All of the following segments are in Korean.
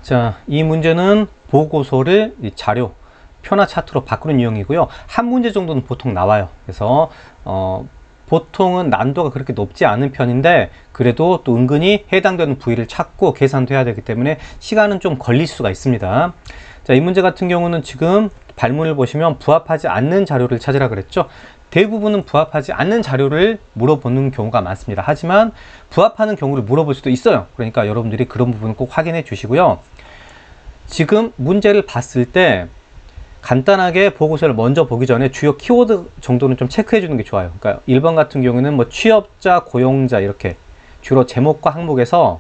자, 이 문제는 보고서를 이 자료, 표나 차트로 바꾸는 유형이고요. 한 문제 정도는 보통 나와요. 그래서 보통은 난도가 그렇게 높지 않은 편인데 그래도 또 은근히 해당되는 부위를 찾고 계산도 해야 되기 때문에 시간은 좀 걸릴 수가 있습니다. 자, 이 문제 같은 경우는 지금 발문을 보시면 부합하지 않는 자료를 찾으라 그랬죠. 대부분은 부합하지 않는 자료를 물어보는 경우가 많습니다. 하지만 부합하는 경우를 물어볼 수도 있어요. 그러니까 여러분들이 그런 부분을 꼭 확인해 주시고요. 지금 문제를 봤을 때 간단하게 보고서를 먼저 보기 전에 주요 키워드 정도는 좀 체크해 주는 게 좋아요. 그러니까 1번 같은 경우는 뭐 취업자, 고용자 이렇게 주로 제목과 항목에서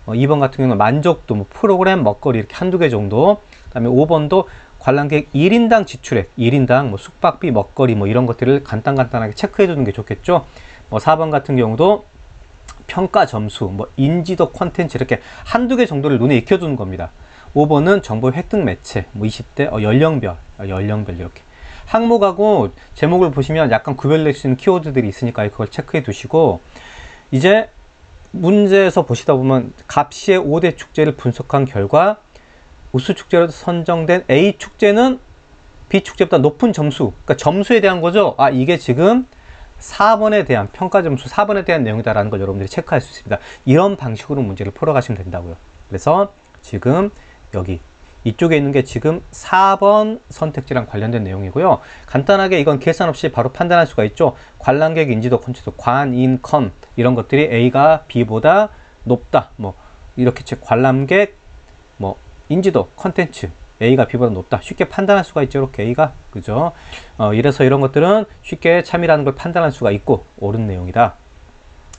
2번 같은 경우는 만족도, 뭐 프로그램, 먹거리 이렇게 한두 개 정도. 그다음에 5번도 관람객 1인당 지출액, 1인당 뭐 숙박비, 먹거리 뭐 이런 것들을 간단하게 체크해 두는 게 좋겠죠. 뭐 4번 같은 경우도 평가 점수, 뭐 인지도 콘텐츠 이렇게 한두 개 정도를 눈에 익혀 두는 겁니다. 5번은 정보 획득 매체, 뭐 20대 연령별 이렇게 항목하고 제목을 보시면 약간 구별될 수 있는 키워드들이 있으니까 그걸 체크해 두시고, 이제 문제에서 보시다 보면 갑시의 5대 축제를 분석한 결과 우수 축제로 선정된 A 축제는 B 축제보다 높은 점수, 그러니까 점수에 대한 거죠. 아, 이게 지금 4번에 대한 평가 점수 4번에 대한 내용이다라는 걸 여러분들이 체크할 수 있습니다. 이런 방식으로 문제를 풀어가시면 된다고요. 그래서 지금 여기 이쪽에 있는 게 지금 4번 선택지랑 관련된 내용이고요. 간단하게 이건 계산 없이 바로 판단할 수가 있죠. 관람객 인지도 콘텐츠, 관인컨 이런 것들이 A가 B보다 높다. 뭐 이렇게 즉 관람객 뭐 인지도 콘텐츠 A가 B보다 높다. 쉽게 판단할 수가 있죠. 이렇게 A가 그죠? 이래서 이런 것들은 쉽게 참이라는 걸 판단할 수가 있고 옳은 내용이다.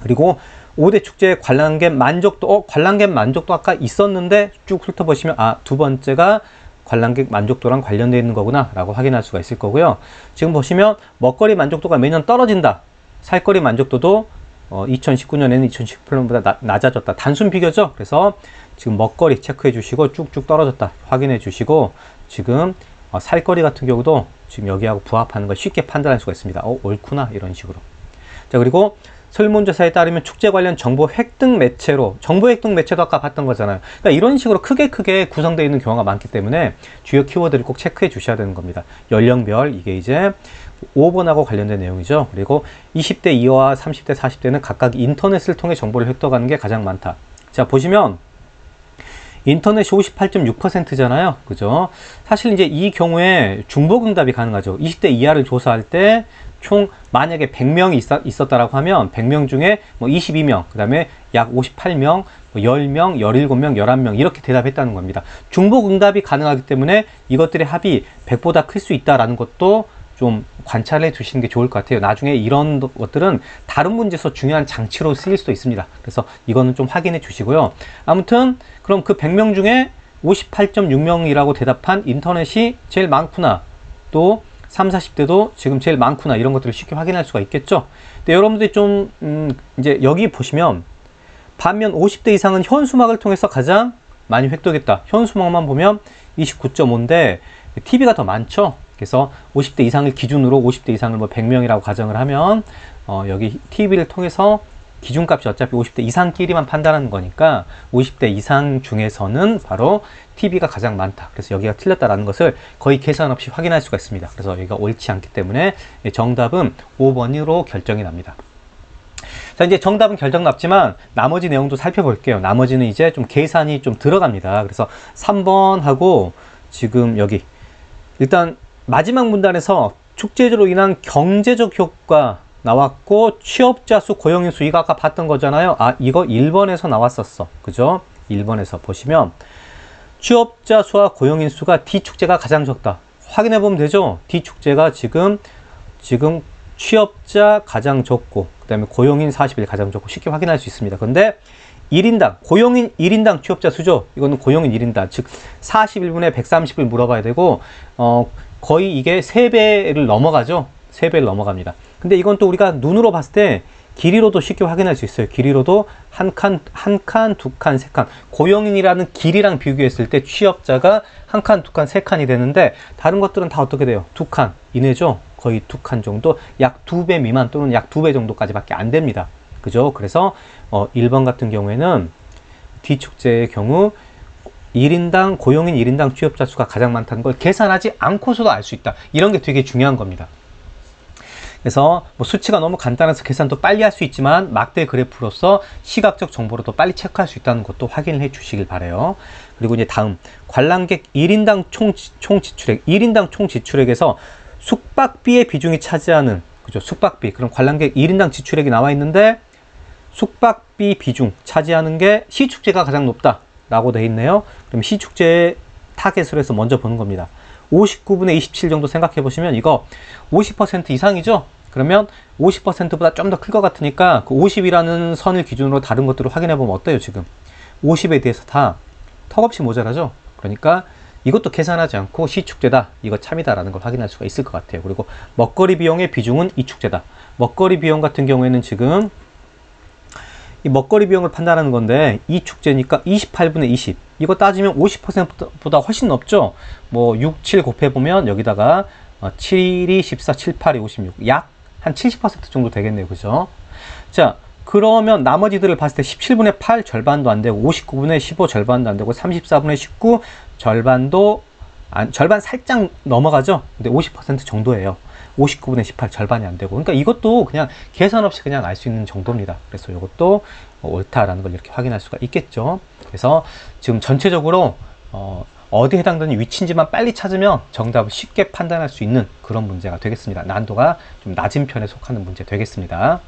그리고 5대 축제 관람객 만족도, 관람객 만족도 아까 있었는데 쭉 훑어보시면 아, 두 번째가 관람객 만족도랑 관련되어 있는 거구나 라고 확인할 수가 있을 거고요. 지금 보시면 먹거리 만족도가 매년 떨어진다. 살거리 만족도도 2019년에는 2018년보다 낮아졌다. 단순 비교죠. 그래서 지금 먹거리 체크해 주시고 쭉쭉 떨어졌다 확인해 주시고, 지금 살거리 같은 경우도 지금 여기하고 부합하는 걸 쉽게 판단할 수가 있습니다. 옳구나 이런 식으로. 자, 그리고 설문조사에 따르면 축제 관련 정보 획득 매체로, 정보 획득 매체도 아까 봤던 거잖아요. 그러니까 이런 식으로 크게 구성되어 있는 경우가 많기 때문에 주요 키워드를 꼭 체크해 주셔야 되는 겁니다. 연령별, 이게 이제 5번하고 관련된 내용이죠. 그리고 20대 이하와 30대, 40대는 각각 인터넷을 통해 정보를 획득하는 게 가장 많다. 자, 보시면 인터넷이 58.6%잖아요. 그죠? 사실 이제 이 경우에 중복응답이 가능하죠. 20대 이하를 조사할 때 총 만약에 100명이 있었다라고 하면 100명 중에 뭐 22명, 그 다음에 약 58명, 뭐 10명, 17명, 11명 이렇게 대답했다는 겁니다. 중복응답이 가능하기 때문에 이것들의 합이 100보다 클 수 있다라는 것도 좀 관찰해 두시는 게 좋을 것 같아요. 나중에 이런 것들은 다른 문제에서 중요한 장치로 쓰일 수도 있습니다. 그래서 이거는 좀 확인해 주시고요. 아무튼 그럼 그 100명 중에 58.6명이라고 대답한 인터넷이 제일 많구나, 또 30, 40대도 지금 제일 많구나, 이런 것들을 쉽게 확인할 수가 있겠죠. 근데 여러분들이 좀 이제 여기 보시면 반면 50대 이상은 현수막을 통해서 가장 많이 획득했다. 현수막만 보면 29.5인데 TV가 더 많죠. 그래서 50대 이상을 기준으로 50대 이상을 뭐 100명이라고 가정을 하면 여기 TV를 통해서 기준값이 어차피 50대 이상끼리만 판단하는 거니까 50대 이상 중에서는 바로 TV가 가장 많다. 그래서 여기가 틀렸다라는 것을 거의 계산 없이 확인할 수가 있습니다. 그래서 여기가 옳지 않기 때문에 정답은 5번으로 결정이 납니다. 자, 이제 정답은 결정 났지만 나머지 내용도 살펴볼게요. 나머지는 이제 좀 계산이 좀 들어갑니다. 그래서 3번하고 지금 여기 일단 마지막 문단에서 축제로 인한 경제적 효과 나왔고 취업자 수, 고용인 수, 이거 아까 봤던 거잖아요. 아, 이거 1번에서 나왔었어. 그죠? 1번에서 보시면 취업자 수와 고용인 수가 D축제가 가장 적다. 확인해 보면 되죠? D축제가 지금 취업자 가장 적고 그 다음에 고용인 40일 가장 적고 쉽게 확인할 수 있습니다. 근데 1인당, 고용인 1인당 취업자 수죠. 이거는 고용인 1인당, 즉 41분에 130을 물어봐야 되고 거의 이게 3배를 넘어가죠. 3배를 넘어갑니다. 근데 이건 또 우리가 눈으로 봤을 때 길이로도 쉽게 확인할 수 있어요. 길이로도 한 칸, 두 칸, 세 칸. 고용인이라는 길이랑 비교했을 때 취업자가 한 칸, 두 칸, 세 칸이 되는데 다른 것들은 다 어떻게 돼요? 2칸 이내죠. 거의 2칸 정도, 약 2배 미만 또는 약 2배 정도까지밖에 안 됩니다. 그죠? 그래서 1번 같은 경우에는 D축제의 경우 1인당 고용인 1인당 취업자 수가 가장 많다는 걸 계산하지 않고서도 알 수 있다. 이런 게 되게 중요한 겁니다. 그래서 뭐 수치가 너무 간단해서 계산도 빨리 할 수 있지만 막대 그래프로서 시각적 정보로 더 빨리 체크할 수 있다는 것도 확인을 해 주시길 바래요. 그리고 이제 다음 관람객 1인당 총 지출액, 1인당 총 지출액에서 숙박비의 비중이 차지하는, 그죠? 숙박비. 그럼 관람객 1인당 지출액이 나와 있는데 숙박비 비중 차지하는 게 시축제가 가장 높다 라고 되어 있네요. 그럼 시축제의 타겟으로 해서 먼저 보는 겁니다. 59분의 27 정도 생각해 보시면 이거 50% 이상이죠? 그러면 50%보다 좀 더 클 것 같으니까 그 50이라는 선을 기준으로 다른 것들을 확인해 보면 어때요, 지금? 50에 대해서 다 턱없이 모자라죠? 그러니까 이것도 계산하지 않고 시축제다, 이거 참이다라는 걸 확인할 수가 있을 것 같아요. 그리고 먹거리 비용의 비중은 이 축제다. 먹거리 비용 같은 경우에는 지금 이 먹거리 비용을 판단하는 건데 이 축제니까 28분의 20. 이거 따지면 50%보다 훨씬 높죠? 뭐 6, 7 곱해보면 여기다가 7, 2, 14, 7, 8, 2, 56. 약 한 70% 정도 되겠네요. 그죠? 자, 그러면 나머지들을 봤을 때 17분의 8 절반도 안 되고 59분의 15 절반도 안 되고 34분의 19 절반도 절반 살짝 넘어가죠? 근데 50% 정도예요. 59분의 18 절반이 안 되고. 그러니까 이것도 그냥 계산 없이 그냥 알 수 있는 정도입니다. 그래서 이것도 옳다라는 걸 이렇게 확인할 수가 있겠죠. 그래서 지금 전체적으로 어디에 해당되는 위치인지만 빨리 찾으면 정답을 쉽게 판단할 수 있는 그런 문제가 되겠습니다. 난도가 좀 낮은 편에 속하는 문제 되겠습니다.